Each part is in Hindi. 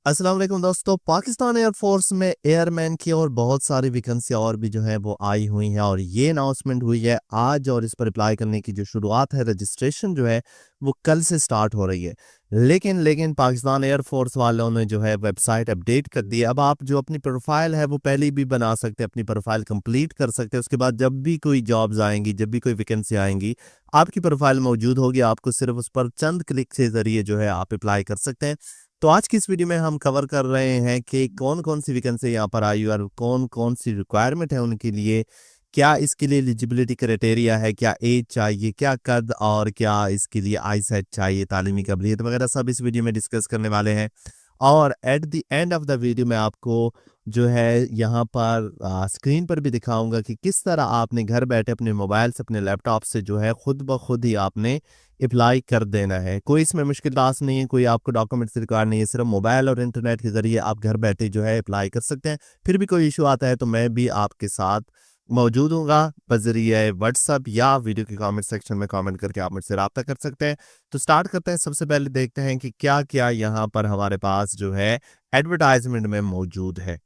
अस्सलाम वालेकुम दोस्तों। पाकिस्तान एयरफोर्स में एयरमैन की और बहुत सारी वैकेंसी और भी जो है वो आई हुई हैं और ये अनाउंसमेंट हुई है आज और इस पर अप्लाई करने की जो शुरुआत है, रजिस्ट्रेशन जो है वो कल से स्टार्ट हो रही है। लेकिन पाकिस्तान एयरफोर्स वालों ने जो है वेबसाइट अपडेट कर दी है। अब आप जो अपनी प्रोफाइल है वो पहले भी बना सकते हैं, अपनी प्रोफाइल कंप्लीट कर सकते हैं। उसके बाद जब भी कोई जॉब्स आएंगी, जब भी कोई वैकेंसी आएंगी, आपकी प्रोफाइल मौजूद होगी। आपको सिर्फ उस पर चंद क्लिक से जरिए जो है आप अप्लाई कर सकते हैं। तो आज की इस वीडियो में हम कवर कर रहे हैं कि कौन कौन सी वैकेंसी यहाँ पर आई और कौन कौन सी रिक्वायरमेंट है उनके लिए, क्या इसके लिए एलिजिबिलिटी क्राइटेरिया है, क्या एज चाहिए, क्या कद, और क्या इसके लिए आई सेट चाहिए, तालीमी काबिलियत वगैरह सब इस वीडियो में डिस्कस करने वाले हैं। और at the end of the video में आपको जो है यहाँ पर स्क्रीन पर भी दिखाऊंगा कि किस तरह आपने घर बैठे अपने मोबाइल से, अपने लैपटॉप से जो है खुद ब खुद ही आपने अप्लाई कर देना है। कोई इसमें मुश्किल टास्क नहीं है, कोई आपको डॉक्यूमेंट्स रिक्वायर नहीं है, सिर्फ मोबाइल और इंटरनेट के जरिए आप घर बैठे जो है अप्लाई कर सकते हैं। फिर भी कोई इशू आता है तो मैं भी आपके साथ मौजूद हूँगा बजरिए व्हाट्सअप या वीडियो के कमेंट सेक्शन में कमेंट करके आप मुझसे रब्ता कर सकते हैं। तो स्टार्ट करते हैं। सबसे पहले देखते हैं कि क्या क्या यहाँ पर हमारे पास जो है एडवर्टाइजमेंट में मौजूद है।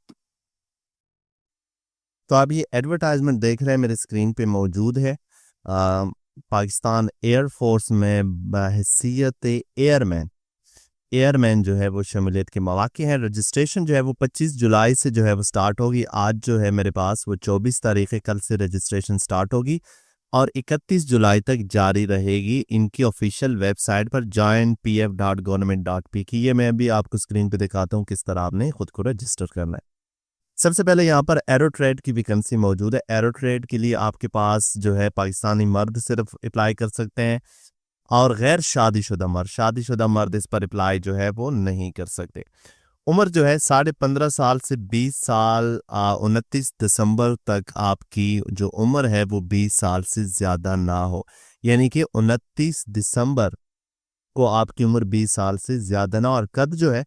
तो आप ये एडवर्टाइजमेंट देख रहे हैं मेरे स्क्रीन पे मौजूद है। पाकिस्तान एयरफोर्स में बहैसियत एयरमैन जो है वो शमूलियत के मौके हैं। रजिस्ट्रेशन जो है वो 25 जुलाई से जो है वो स्टार्ट होगी। आज जो है मेरे पास वो 24 तारीख है, कल से रजिस्ट्रेशन स्टार्ट होगी और 31 जुलाई तक जारी रहेगी इनकी ऑफिशियल वेबसाइट पर joinpf.government.p की। ये मैं भी आपको स्क्रीन पे दिखाता हूँ किस तरह आपने खुद को रजिस्टर करना है। सबसे पहले यहाँ पर एरो ट्रेड की वैकेंसी मौजूद है। एरो ट्रेड के लिए आपके पास जो है पाकिस्तानी मर्द सिर्फ अप्लाई कर सकते हैं और गैर शादीशुदा मर्द इस पर अप्लाई जो है वो नहीं कर सकते। उम्र जो है 15.5 साल से 20 साल, 29 दिसंबर तक आपकी जो उम्र है वो 20 साल से ज़्यादा ना हो, यानी कि 29 दिसंबर को आपकी उम्र 20 साल से ज़्यादा ना। और कद जो है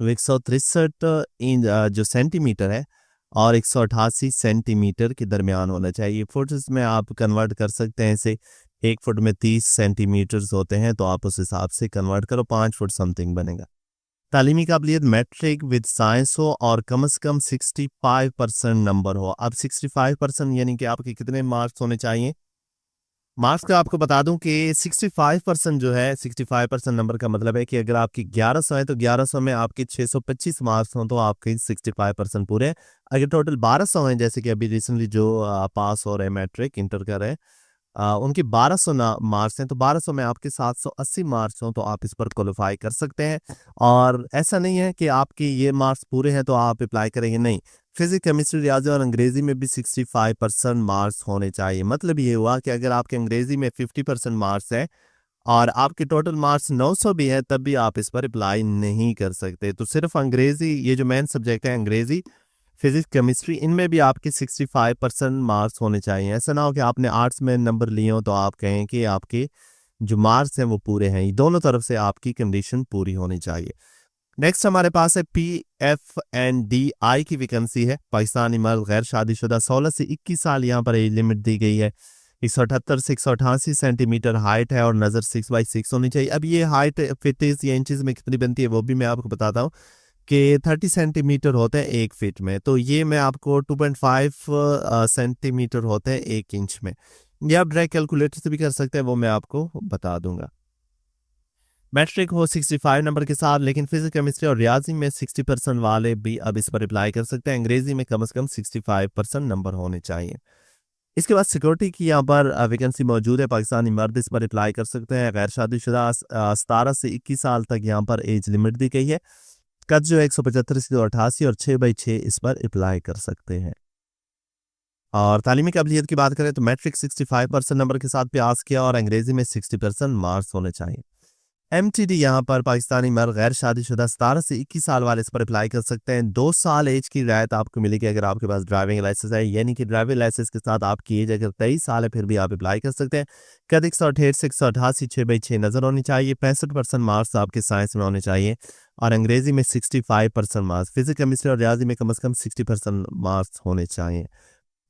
163 इंच जो सेंटीमीटर है और 188 सेंटीमीटर के दरमियान होना चाहिए। फुट्स में आप कन्वर्ट कर सकते हैं इसे, 1 फुट में 30 सेंटीमीटर्स होते हैं, तो आप उस हिसाब से कन्वर्ट करो, 5 फुट समथिंग बनेगा। तालीमी काबिलियत मैट्रिक विद साइंस हो और कम से कम 65% नंबर हो। अब 65% यानी कि आपके कितने मार्क्स होने चाहिए? मार्क्स का आपको बता दूं कि 65% जो है, 65% नंबर का मतलब है कि अगर आपकी 1100 है तो 1100 में आपके 625 मार्क्स हों तो आपके 65% पूरे हैं। अगर टोटल 1200 हैं, जैसे कि अभी रिसेंटली जो पास हो रहे हैं मैट्रिक इंटर कर रहे हैं, उनके 1200 मार्क्स हैं, तो 1200 में आपके 780 मार्क्स हों तो आप इस पर क्वालिफाई कर सकते हैं। और ऐसा नहीं है कि आपके ये मार्क्स पूरे हैं तो आप अप्लाई करेंगे, नहीं। फिजिक्स, केमिस्ट्री, रियाजी और अंग्रेजी में भी 65% मार्क्स होने चाहिए। मतलब ये हुआ कि अगर आपके अंग्रेजी में 50% मार्क्स है और आपके टोटल मार्क्स 900 भी है, तब भी आप इस पर अप्लाई नहीं कर सकते। तो सिर्फ अंग्रेजी, ये जो मेन सब्जेक्ट है अंग्रेजी, फिजिक्स, केमिस्ट्री, इनमें भी आपके 65% मार्क्स होने चाहिए। ऐसा ना हो कि आपने आर्ट्स में नंबर लिए हो तो आप कहें कि आपके जो मार्क्स हैं वो पूरे हैं। ये दोनों तरफ से आपकी कंडीशन पूरी होनी चाहिए। नेक्स्ट हमारे पास है PFNDI की वैकेंसी है। पाकिस्तानी मर्द गैर शादीशुदा, 16 से 21 साल यहाँ पर एज लिमिट दी गई है। 178 से 188 सेंटीमीटर हाइट है और नज़र 6x6 होनी चाहिए। अब ये हाइट फिट या इंचज़ में कितनी बनती है वो भी मैं आपको बताता हूँ कि 30 सेंटीमीटर होते हैं 1 फीट में, तो ये मैं आपको 2.5 सेंटीमीटर होते हैं 1 इंच में। ये आप डायरेक्ट कैलकुलेटर से भी कर सकते हैं, वो मैं आपको बता दूंगा। मैट्रिक हो 65 नंबर के साथ, लेकिन फिजिक्स, केमिस्ट्री और रियाजी में 60% वाले भी अब इस पर अप्लाई कर सकते हैं। अंग्रेजी में कम से कम 65% नंबर होने चाहिए। इसके बाद सिक्योरिटी की यहाँ पर वैकेंसी मौजूद है। पाकिस्तानी मर्द इस पर अप्लाई कर सकते हैं। गैर शादीशुदा 17 से 21 साल तक यहाँ पर एज लिमिट दी गई है। कद जो है 175 से 288 और 6x6 इस पर अप्लाई कर सकते हैं। और तालीमी काबिलियत की बात करें तो मैट्रिक 65% नंबर के साथ पास किया और अंग्रेजी में 60% मार्क्स होने चाहिए। MTD यहाँ पर पाकिस्तानी मर्द गैर शादीशुदा 17 से 21 साल वाले इस पर अप्लाई कर सकते हैं। 2 साल एज की रियायत आपको मिलेगी अगर आपके पास ड्राइविंग लाइसेंस है, यानी कि ड्राइविंग लाइसेंस के साथ आपकी एज अगर 23 साल है फिर भी आप अप्लाई कर सकते हैं। कद 168 से 188 6x6 नजर होनी चाहिए। 65% मार्क्स आपके साइंस में होने चाहिए और अंग्रेजी में 65% मार्क्स। फिजिक्स, केमिस्ट्री और रियाजी में कम से कम 60% मार्क्स होने चाहिए।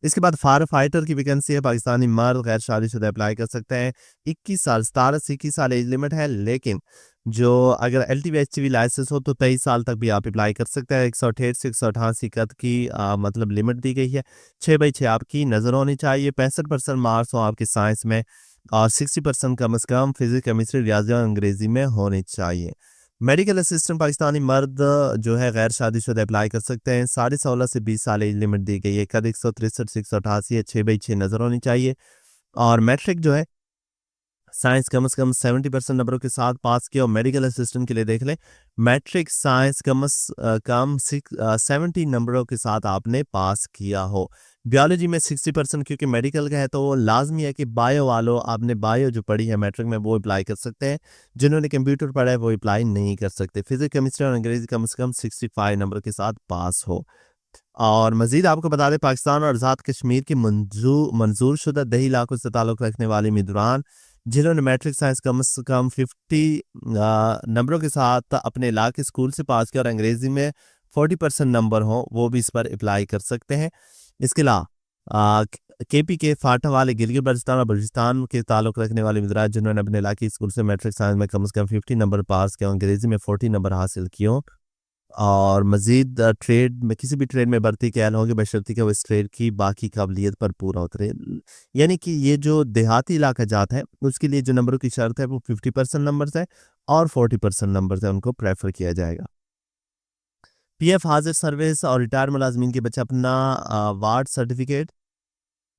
इसके बाद फायर फाइटर की वैकेंसी है। पाकिस्तानी मर्द गैर शादीशुदा अप्लाई कर सकते हैं। 21 साल, 17 से 21 साल एज लिमिट है, लेकिन जो अगर LTV HTV लाइसेंस हो तो 23 साल तक भी आप अप्लाई कर सकते हैं। 168 से 188 कद की मतलब लिमिट दी गई है। 6/6 आपकी नज़र होनी चाहिए। 65% मार्क्स हो आपके साइंस में और 60% कम से कम फिजिक्स केमिस्ट्री रियाजी और अंग्रेजी में होनी चाहिए। मेडिकल असिस्टेंट पाकिस्तानी मर्द जो है गैर शादीशुदा अप्लाई कर सकते हैं। 16.5 से 20 साल एज लिमिट दी गई है। कद 163 से 188 है। 6/6 नज़र होनी चाहिए। और मैट्रिक जो है साइंस कम से कम 70% नंबरों के साथ पास किया। और मेडिकल असिस्टेंट के लिए देख लें, मैट्रिक साइंस कम 70 नंबरों के साथ आपने पास किया हो। बायोलॉजी में 60%, क्योंकि मेडिकल का है तो वो लाजमी है कि बायो वालों आपने बायो जो पढ़ी है मैट्रिक में वो अप्लाई कर सकते हैं। जिन्होंने कंप्यूटर पढ़ा है वो अप्लाई नहीं कर सकते। फिजिक्स केमिस्ट्री और अंग्रेजी कम से कम 65 नंबर के साथ पास हो। और मजीद आपको बता दें, पाकिस्तान और आज़ाद कश्मीर की मंजूर शुदा दही इलाकों से ताल्लुक़ रखने वाले उम्मीदवार जिन्होंने मैट्रिक साइंस कम से कम 50 नंबरों के साथ अपने इलाके स्कूल से पास किया और अंग्रेजी में 40% नंबर हो, वो भी इस पर अप्लाई कर सकते हैं। इसके अलावा KP के फाटा वाले गिलगित बल्तिस्तान और बलूचिस्तान के ताल्लुक़ रखने वाले उम्मीदवार जिन्होंने अपने इलाके स्कूल से मैट्रिक साइंस में कम से कम 50 नंबर पास किया, अंग्रेजी में 40 नंबर हासिल किए हों। और मजीद ट्रेड में किसी भी ट्रेड में भर्ती के ऐलान होगी बशर्ते कि वो इस ट्रेड की बाकी काबिलियत पर पूरा उतरे। यानी कि ये जो देहाती इलाका जात है उसके लिए जो नंबरों की शर्त है वो 50% नंबर्स है और 40% नंबर्स है, उनको प्रेफर किया जाएगा। PF हाजिर सर्विस और रिटायर मुलाजमीन के बच्चे अपना वार्ड सर्टिफिकेट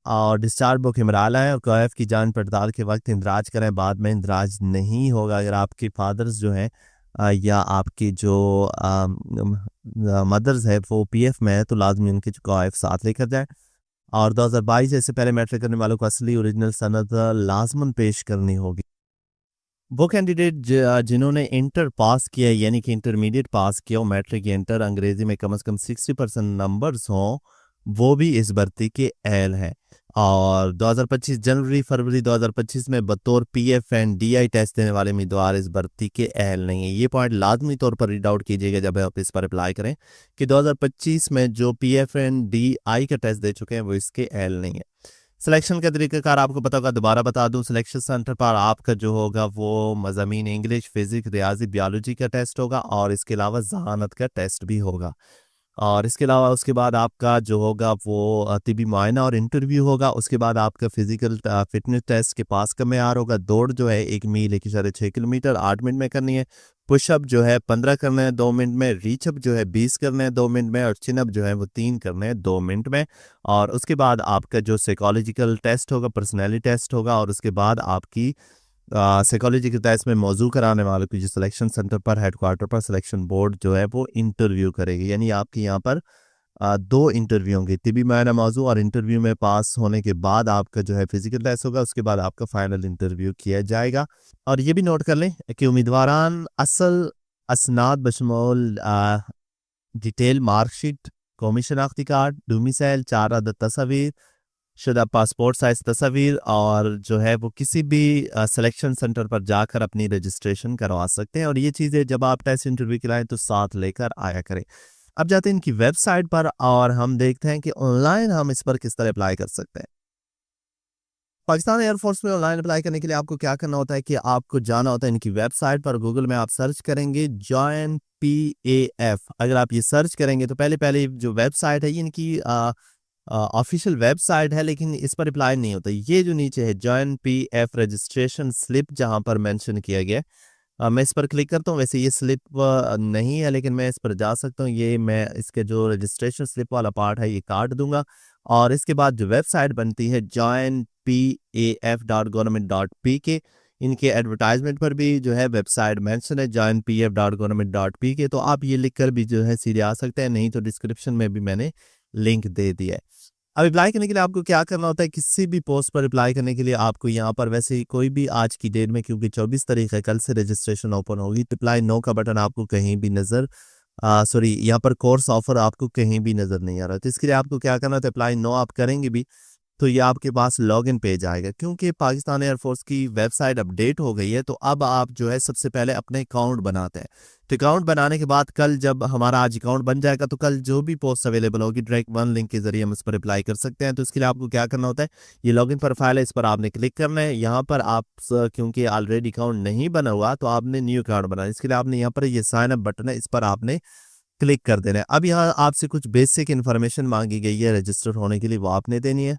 और डिस्चार्ज बुक इमराला है और KF की जांच पड़ताल के वक्त इंदराज करें, बाद में इंदराज नहीं होगा। अगर आपके फादर्स जो हैं या आपकी जो मदर्स है वो PF में है तो लाजमी उनके जो KF साथ लेकर जाए। और 2022 से पहले मैट्रिक करने वालों को असली ओरिजिनल सनद लाजमन पेश करनी होगी। वो कैंडिडेट जिन्होंने इंटर पास किया है, यानी कि इंटरमीडिएट पास किया हो, मैट्रिक या इंटर, अंग्रेजी में कम से कम 60% नंबर्स हों, वो भी इस भर्ती के अहल हैं। और 2025 जनवरी फरवरी 2025 में बतौर PF एंड DI टेस्ट देने वाले उम्मीदवार इस भर्ती के अहल नहीं है। ये पॉइंट लाजमी तौर पर रीड आउट कीजिएगा जब आप इस पर अप्लाई करें कि 2025 में जो PF एंड DI का टेस्ट दे चुके हैं वो इसके अहल नहीं है। सिलेक्शन का तरीक़ाकार आपको पता होगा, दोबारा बता दूं। सिलेक्शन सेंटर पर आपका जो होगा वो मज़ामीन इंग्लिश, फिजिक्स, रियाजी, बायोलॉजी का टेस्ट होगा और इसके अलावा ज़हानत का टेस्ट भी होगा। और इसके अलावा उसके बाद आपका जो होगा वो तिबी मुआयना और इंटरव्यू होगा। उसके बाद आपका फिजिकल फिटनेस टेस्ट के पास का मेयार होगा। दौड़ जो है 1 मील 1.6 किलोमीटर 8 मिनट में करनी है। पुशअप जो है 15 करना है 2 मिनट में। रीचअप जो है 20 करना है 2 मिनट में। और चिनअप जो है वो 3 करना है 2 मिनट में। और उसके बाद आपका जो साइकोलॉजिकल टेस्ट होगा, पर्सनैलिटी टेस्ट होगा। और उसके बाद आपकी साइकोलॉजी के टेस्ट में मौजू कराने वालों की जो सिलेक्शन सेंटर पर हेडक्वार्टर पर सिलेक्शन बोर्ड जो है वो इंटरव्यू करेगी। यानी आपके यहाँ पर 2 इंटरव्यू होंगे, तिबी मायना मौजू, और इंटरव्यू में पास होने के बाद आपका जो है फिजिकल टेस्ट होगा। उसके बाद आपका फाइनल इंटरव्यू किया जाएगा। और ये भी नोट कर लें कि उम्मीदवारान असल असनाद बशमूल डिटेल मार्कशीट, कौमी शनाख्ती कार्ड, डोमिसाइल, 4 अदद तस्वीर शुदा पासपोर्ट साइज तस्वीर और जो है वो किसी भी सिलेक्शन सेंटर पर जाकर अपनी रजिस्ट्रेशन करवा सकते हैं। और ये चीज़ें जब आप टेस्ट इंटरव्यू के लाएँ तो साथ लेकर आया करें। अब जाते हैं इनकी वेबसाइट पर और हम देखते हैं कि ऑनलाइन हम इस पर किस तरह अप्लाई कर सकते हैं। पाकिस्तान एयरफोर्स में ऑनलाइन अप्लाई करने के लिए आपको क्या करना होता है कि आपको जाना होता है इनकी वेबसाइट पर। गूगल में आप सर्च करेंगे जॉइन PAF। अगर आप ये सर्च करेंगे तो पहले जो वेबसाइट है ये इनकी ऑफिशियल वेबसाइट है, लेकिन इस पर अप्लाई नहीं होता। ये जो नीचे है जॉइन PF रजिस्ट्रेशन स्लिप जहां पर मेंशन किया गया, मैं इस पर क्लिक करता हूँ। वैसे ये स्लिप नहीं है लेकिन मैं इस पर जा सकता हूँ। ये मैं इसके जो रजिस्ट्रेशन स्लिप वाला पार्ट है ये काट दूंगा। और इसके बाद जो वेबसाइट बनती है joinpaf.government.pk, इनके एडवर्टाइजमेंट पर भी जो है वेबसाइट मेंशन है joinpaf.government.pk। तो आप ये लिखकर भी जो है सीधे आ सकते हैं, नहीं तो डिस्क्रिप्शन में भी मैंने लिंक दे दिया है। अब अप्लाई करने के लिए आपको क्या करना होता है, किसी भी पोस्ट पर अप्लाई करने के लिए आपको यहाँ पर वैसे ही कोई भी आज की डेट में, क्योंकि 24 तारीख है, कल से रजिस्ट्रेशन ओपन होगी, तो अप्लाई नो का बटन आपको कहीं भी नज़र सॉरी यहाँ पर कोर्स ऑफर आपको कहीं भी नज़र नहीं आ रहा। तो इसके लिए आपको क्या करना है, तो अप्लाई नो आप करेंगे भी तो ये आपके पास लॉगिन पेज आएगा। क्योंकि पाकिस्तान एयरफोर्स की वेबसाइट अपडेट हो गई है तो अब आप जो है सबसे पहले अपने अकाउंट बनाते हैं। तो अकाउंट बनाने के बाद कल जब हमारा आज अकाउंट बन जाएगा तो कल जो भी पोस्ट अवेलेबल होगी डायरेक्ट वन लिंक के जरिए हम इस पर अप्लाई कर सकते हैं। तो इसके लिए आपको क्या करना होता है, ये लॉगिन प्रोफाइल है, इस पर आपने क्लिक करना है। यहाँ पर आप क्योंकि ऑलरेडी अकाउंट नहीं बना हुआ तो आपने न्यू अकाउंट बनाना है। इसके लिए आपने यहाँ पर ये साइन अप बटन है, इस पर आपने क्लिक कर देना है। अब यहाँ आपसे कुछ बेसिक इन्फॉर्मेशन मांगी गई है रजिस्टर होने के लिए, वो आपने देनी है।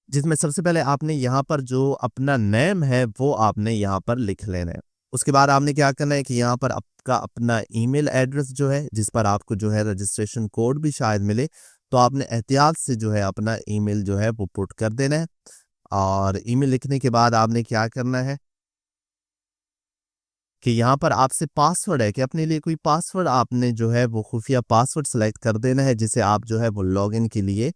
जिसमें सबसे पहले आपने यहाँ पर जो अपना नेम है वो आपने यहाँ पर लिख लेना है। उसके बाद आपने क्या करना है कि यहाँ पर आपका अपना ईमेल एड्रेस जो है जिस पर आपको जो है रजिस्ट्रेशन कोड भी शायद मिले, तो आपने एहतियात से जो है अपना ईमेल जो है वो पुट कर देना है। और ईमेल लिखने के बाद आपने क्या करना है कि यहाँ पर आपसे पासवर्ड है कि अपने लिए कोई पासवर्ड आपने जो है वो खुफिया पासवर्ड सेलेक्ट कर देना है जिसे आप जो है वो लॉगिन के लिए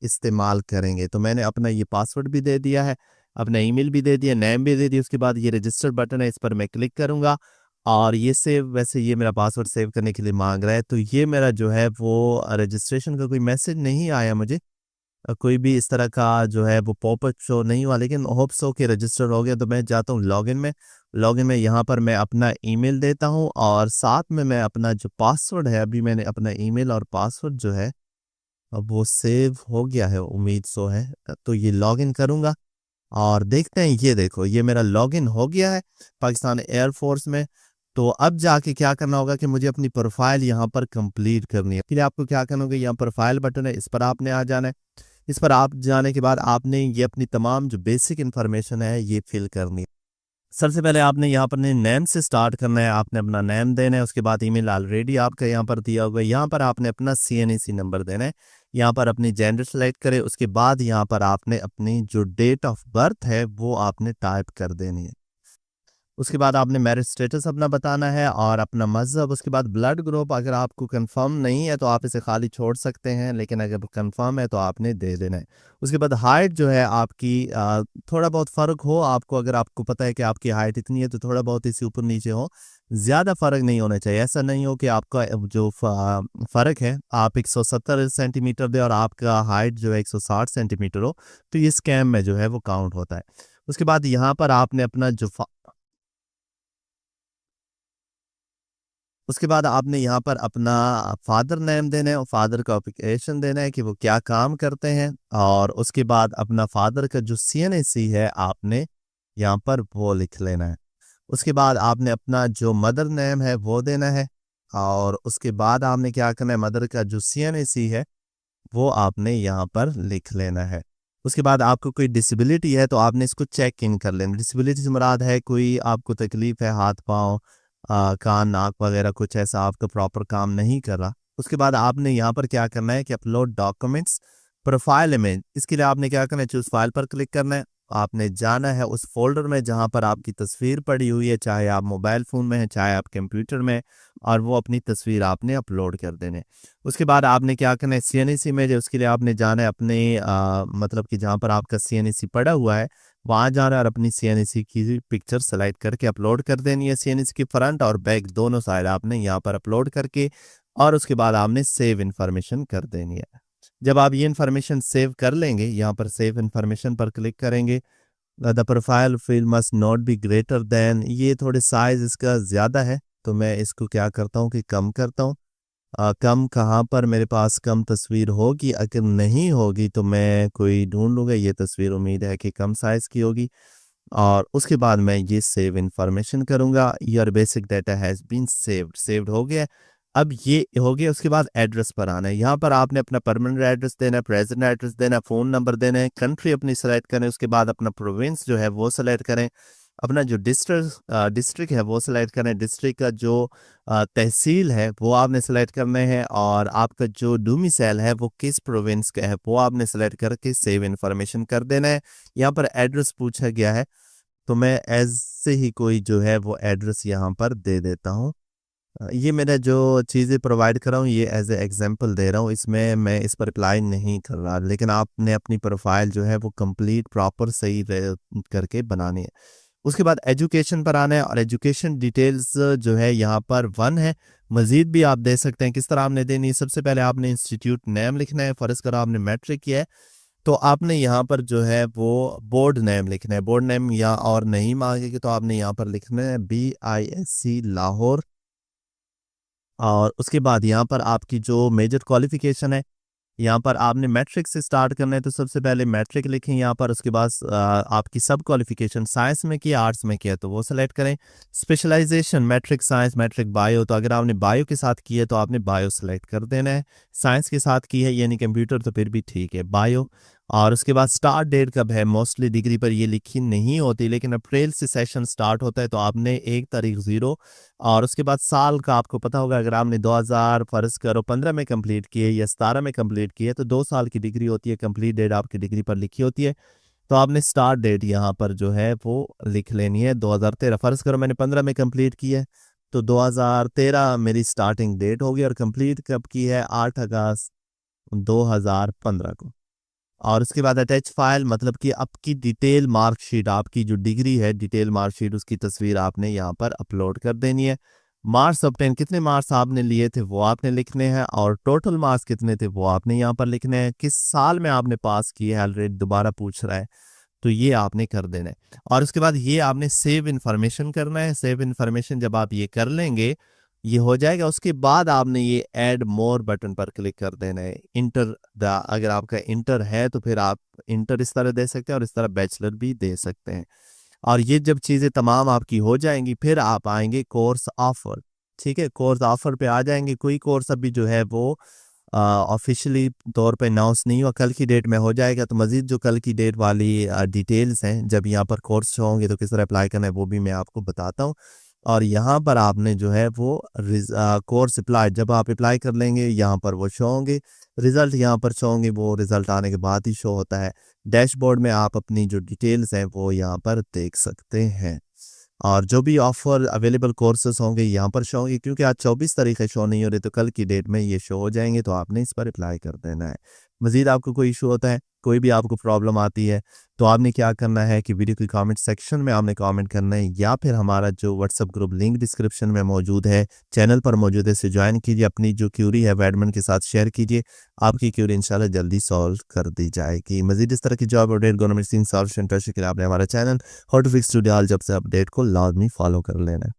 इस्तेमाल करेंगे। तो मैंने अपना ये पासवर्ड भी दे दिया है, अपना ईमेल भी दे दिया, नेम भी दे दिया। उसके बाद ये रजिस्टर बटन है, इस पर मैं क्लिक करूंगा और ये सेव, वैसे ये मेरा पासवर्ड सेव करने के लिए मांग रहा है। तो ये मेरा जो है वो रजिस्ट्रेशन का कोई मैसेज नहीं आया मुझे, कोई भी इस तरह का जो है वो पॉपअप शो नहीं हुआ, लेकिन होप सो के रजिस्टर हो गया। तो मैं जाता हूँ लॉगिन में। लॉगिन में यहाँ पर मैं अपना ईमेल देता हूँ और साथ में मैं अपना जो पासवर्ड है, अभी मैंने अपना ईमेल और पासवर्ड जो है अब वो सेव हो गया है, उम्मीद सो है। तो ये लॉगिन करूंगा और देखते हैं, ये देखो ये मेरा लॉगिन हो गया है पाकिस्तान एयरफोर्स में। तो अब जाके क्या करना होगा कि मुझे अपनी प्रोफाइल यहाँ पर कंप्लीट करनी है। फिर आपको क्या करना होगा, यहाँ प्रोफाइल बटन है, इस पर आपने आ जाना है। इस पर आप जाने के बाद आपने ये अपनी तमाम जो बेसिक इन्फॉर्मेशन है ये फिल करनी है। सबसे पहले आपने यहाँ पर नेम से स्टार्ट करना है, आपने अपना नेम देना है। उसके बाद ईमेल ऑलरेडी आपका यहाँ पर दिया होगा। यहाँ पर आपने अपना CNAC नंबर देना है। यहाँ पर अपनी जेंडर सेलेक्ट करें। उसके बाद यहाँ पर आपने अपनी जो डेट ऑफ बर्थ है वो आपने टाइप कर देनी है। उसके बाद आपने मैरिज स्टेटस अपना बताना है और अपना मज़हब। उसके बाद ब्लड ग्रुप अगर आपको कंफर्म नहीं है तो आप इसे खाली छोड़ सकते हैं, लेकिन अगर कंफर्म है तो आपने दे देना है। उसके बाद हाइट जो है आपकी थोड़ा बहुत फ़र्क हो आपको, अगर आपको पता है कि आपकी हाइट इतनी है तो थोड़ा बहुत इसी ऊपर नीचे हो, ज़्यादा फ़र्क नहीं होना चाहिए। ऐसा नहीं हो कि आपका जो फ़र्क है आप 170 सेंटीमीटर दे और आपका हाइट जो है 160 सेंटीमीटर हो, तो ये स्कैम में जो है वो काउंट होता है। उसके बाद यहाँ पर आपने अपना जो उसके बाद आपने यहाँ पर अपना फादर नेम देना है और फादर का ऑक्यूपेशन देना है कि वो क्या काम करते हैं। और उसके बाद अपना फादर का जो CNAC है आपने यहाँ पर वो लिख लेना है। उसके बाद आपने अपना जो मदर नेम है वो देना है और उसके बाद आपने क्या करना है, मदर का जो CNAC है वो आपने यहाँ पर लिख लेना है। उसके बाद आपको कोई डिसेबिलिटी है तो आपने इसको चेक इन कर लेना। डिसेबिलिटी से मुराद है कोई आपको तकलीफ है, हाथ पाँव कान नाक वगैरह कुछ ऐसा आपका प्रॉपर काम नहीं कर रहा। उसके बाद आपने यहाँ पर क्या करना है कि अपलोड डॉक्यूमेंट्स प्रोफाइल इमेज, इसके लिए आपने क्या करना है, चूज फाइल पर क्लिक करना है। आपने जाना है उस फोल्डर में जहाँ पर आपकी तस्वीर पड़ी हुई है, चाहे आप मोबाइल फ़ोन में है चाहे आप कंप्यूटर में, और वो अपनी तस्वीर आपने अपलोड कर देने। उसके बाद आपने क्या करना है, CNAC इमेज है उसके लिए आपने जाना है अपने मतलब कि जहाँ पर आपका CNAC पड़ा हुआ है वहाँ जाना है और अपनी CNAC की पिक्चर सेलेक्ट करके अपलोड कर देनी है। CNAC की फ्रंट और बैक दोनों साइड आपने यहाँ पर अपलोड करके और उसके बाद आपने सेव इन्फॉर्मेशन कर देनी है। जब आप ये इन्फॉर्मेशन सेव कर लेंगे, यहाँ पर सेव इन्फॉर्मेशन पर क्लिक करेंगे। The profile field must not be greater than, ये थोड़े साइज इसका ज़्यादा है तो मैं इसको क्या करता हूँ कि कम करता हूँ। कम कहाँ पर मेरे पास कम तस्वीर होगी, अगर नहीं होगी तो मैं कोई ढूंढ लूँगा। ये तस्वीर उम्मीद है कि कम साइज़ की होगी और उसके बाद मैं ये सेव इन्फॉर्मेशन करूँगा। Your basic data has been saved हो गया। अब ये हो गया। उसके बाद एड्रेस पर आना है। यहाँ पर आपने अपना परमानेंट एड्रेस देना है, प्रेजेंट एड्रेस देना है, फ़ोन नंबर देना है, कंट्री अपनी सेलेक्ट करें। उसके बाद अपना प्रोविंस जो है वो सेलेक्ट करें, अपना जो डिस्ट्रिक्ट है वो सिलेक्ट करें, डिस्ट्रिक्ट का जो तहसील है वो आपने सेलेक्ट करने हैं और आपका जो डोमिसाइल है वो किस प्रोविंस का है वो आपने सेलेक्ट करके सेव इन्फॉर्मेशन कर देना है। यहाँ पर एड्रेस पूछा गया है तो मैं ऐसे ही कोई जो है वो एड्रेस यहाँ पर दे देता हूँ। ये मेरा जो चीज़ें प्रोवाइड कर रहा हूँ ये एज ए एग्जांपल दे रहा हूँ, इसमें मैं इस पर अप्लाई नहीं कर रहा, लेकिन आपने अपनी प्रोफाइल जो है वो कंप्लीट प्रॉपर सही करके बनानी है। उसके बाद एजुकेशन पर आना है और एजुकेशन डिटेल्स जो है यहाँ पर 1 है। मज़ीद भी आप दे सकते हैं। किस तरह आपने देनी है, सबसे पहले आपने इंस्टीट्यूट नेम लिखना है। फ़र्ज़ करो आपने मैट्रिक किया है तो आपने यहाँ पर जो है वो बोर्ड नेम लिखना है। बोर्ड नेम या और नहीं मांगेगी तो आपने यहाँ पर लिखना है BISC लाहौर। और उसके बाद यहाँ पर आपकी जो मेजर क्वालिफिकेशन है, यहाँ पर आपने मैट्रिक से स्टार्ट करना है तो सबसे पहले मैट्रिक लिखें यहाँ पर। उसके बाद आपकी सब क्वालिफिकेशन साइंस में किया आर्ट्स में किया तो वो सेलेक्ट करें। Specialisation matric science matric bio, तो अगर आपने बायो के साथ की है तो आपने बायो सेलेक्ट कर देना है। साइंस के साथ की है यानी कंप्यूटर तो फिर भी ठीक है बायो। और उसके बाद स्टार्ट डेट कब है, मोस्टली डिग्री पर ये लिखी नहीं होती लेकिन अप्रैल से सेशन स्टार्ट होता है तो आपने 1 तारीख 0। और उसके बाद साल का आपको पता होगा, अगर आपने 2000 फर्ज करो 15 में कंप्लीट किए या 17 में कंप्लीट किए तो 2 साल की डिग्री होती है, कंप्लीट डेट आपकी डिग्री पर लिखी होती है। तो आपने स्टार्ट डेट यहाँ पर जो है वो लिख लेनी है 2013। फर्ज करो मैंने 15 में कंप्लीट की है तो 2013 मेरी स्टार्टिंग डेट होगी और कंप्लीट कब की है 8 अगस्त 2015 को। और उसके बाद अटैच फाइल मतलब कि आपकी डिटेल मार्कशीट, आपकी जो डिग्री है डिटेल मार्कशीट उसकी तस्वीर आपने यहाँ पर अपलोड कर देनी है। मार्क्स ऑब्टेन कितने मार्क्स आपने लिए थे वो आपने लिखने हैं और टोटल मार्क्स कितने थे वो आपने यहाँ पर लिखने हैं। किस साल में आपने पास किए है, ऑलरेडी दोबारा पूछ रहा है तो ये आपने कर देना है। और उसके बाद ये आपने सेव इन्फॉर्मेशन करना है। सेव इन्फॉर्मेशन जब आप ये कर लेंगे ये हो जाएगा, उसके बाद आपने ये ऐड मोर बटन पर क्लिक कर देना है। इंटर द, अगर आपका इंटर है तो फिर आप इंटर इस तरह दे सकते हैं और इस तरह बैचलर भी दे सकते हैं। और ये जब चीज़ें तमाम आपकी हो जाएंगी फिर आप आएंगे कोर्स ऑफर। ठीक है, कोर्स ऑफर पे आ जाएंगे। कोई कोर्स अभी जो है वो ऑफिशियली तौर पे अनाउंस नहीं हुआ, कल की डेट में हो जाएगा। तो मज़ीद जो कल की डेट वाली डिटेल्स हैं जब यहाँ पर कोर्स होंगे तो किस तरह अप्लाई करना है वो भी मैं आपको बताता हूँ। और यहाँ पर आपने जो है वो कोर्स अप्लाई जब आप अप्लाई कर लेंगे यहाँ पर वो शो होंगे, रिज़ल्ट यहाँ पर शो होंगे, वो रिज़ल्ट आने के बाद ही शो होता है। डैशबोर्ड में आप अपनी जो डिटेल्स हैं वो यहाँ पर देख सकते हैं और जो भी ऑफर अवेलेबल कोर्सेज होंगे यहाँ पर शो होंगे। क्योंकि आज 24 तारीख शो नहीं हो रही तो कल की डेट में ये शो हो जाएंगे तो आपने इस पर अप्लाई कर देना है। मज़ीद आपको कोई इशू होता है, कोई भी आपको प्रॉब्लम आती है तो आपने क्या करना है कि वीडियो की कमेंट सेक्शन में आपने कमेंट करना है या फिर हमारा जो व्हाट्सएप ग्रुप लिंक डिस्क्रिप्शन में मौजूद है चैनल पर मौजूद है इसे ज्वाइन कीजिए। अपनी जो क्यूरी है वो एडमिन के साथ शेयर कीजिए, आपकी क्यूरी इंशाल्लाह जल्दी सॉल्व कर दी जाएगी। मज़ीद इस तरह की जॉब अपडेट गवर्नमेंट सॉल्यूशन के लिए आपने हमारा channel how to fix today जब से अपडेट को लाजमी फॉलो कर लेना है।